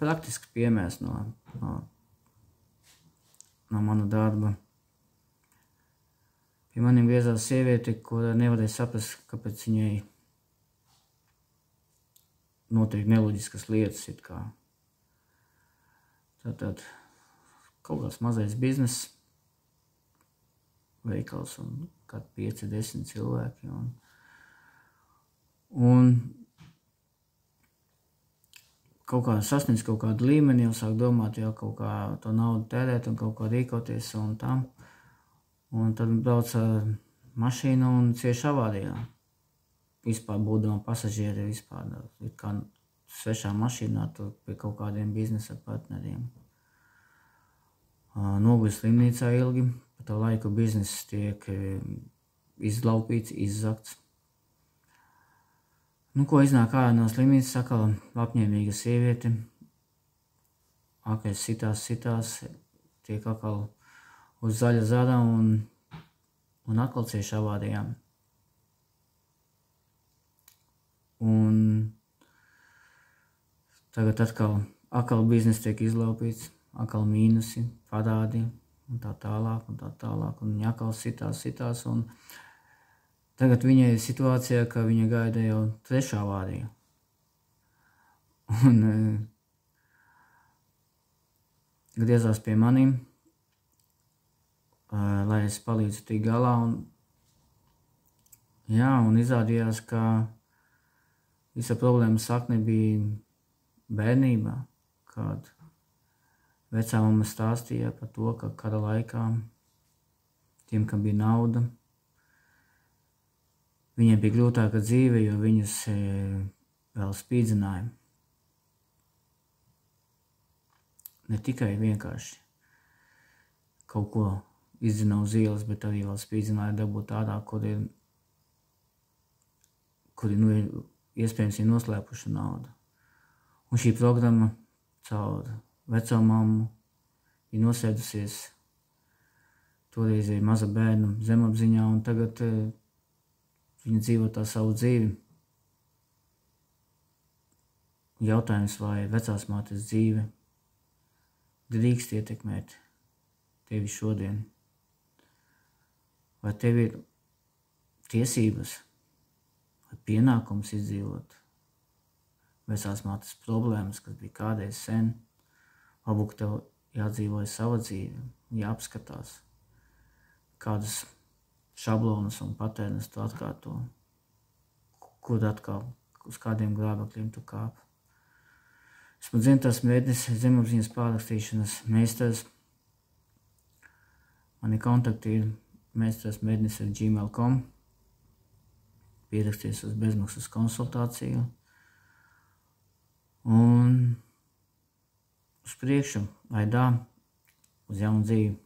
praktisks piemērs no mana darba. Pie maniem griezās sieviete, kura nevarēja saprast, kāpēc viņai notiek neloģiskas lietas it kā. Tātad kaut kāds mazais bizness, veikals un kādi 5-10 cilvēki. Un kaut kā sasniedz kaut kādu līmeni, jau sāk domāt, jau kaut kā to naudu tērēt un kaut kā rīkoties un tam. Un tad brauc ar mašīnu un cieši avārijā. Vispār būdama pasažieri vispār, kā svešā mašīnā tur pie kaut kādiem biznesa partneriem. Noguļ slimnīcā ilgi, pa to laiku bizness tiek izlaupīts, izzakts. Nu, ko iznāk ārā no slimnīcas, atkal apņēmīga sieviete, akais sitās, tiek atkal uz zaļa zara un atkal cieši avārijām. Un tagad atkal bizness tiek izlaupīts, atkal mīnusi, parādi un tā tālāk, un viņa atkal sitās, un tagad viņai ir situācijā, ka viņa gaida jau 3. avāriju. Un griezās pie maniem, lai es palīdzu tik galā, un izrādījās, ka visa problēma sakne bija bērnībā, kad vecāmama stāstīja par to, ka kara laikā tiem, kam bija nauda, viņiem bija grūtāka dzīve, jo viņus vēl spīdzināja. Ne tikai vienkārši kaut ko izdzina uz ielas, bet arī vēl spīdzināja dabūt ārā, kuri iespējams ir noslēpuši naudu. Un šī programma caur veco mammu ir nosēdusies toreiz maza bērna zemapziņā, un tagad viņa dzīvo tā savu dzīvi. Jautājums, vai vecās mātes dzīve drīkst ietekmēt tevi šodien? Vai tev ir tiesības vai pienākums izdzīvot vecās mātes problēmas, kas bija kādreiz sen? Varbūt tev jādzīvoja sava dzīve, jāapskatās, kādas šablonas un patērnas tu atkārto, kur atkal uz kādiem grābekļiem tu kāp. Esmu dzimtās mēdnes, zemapziņas pārrakstīšanas meistars. Mani kontakti ir meistars@gmail.com. Pieraksties uz bezmaksas konsultāciju. Un uz priekšu, laidā, uz jaunu dzīvi.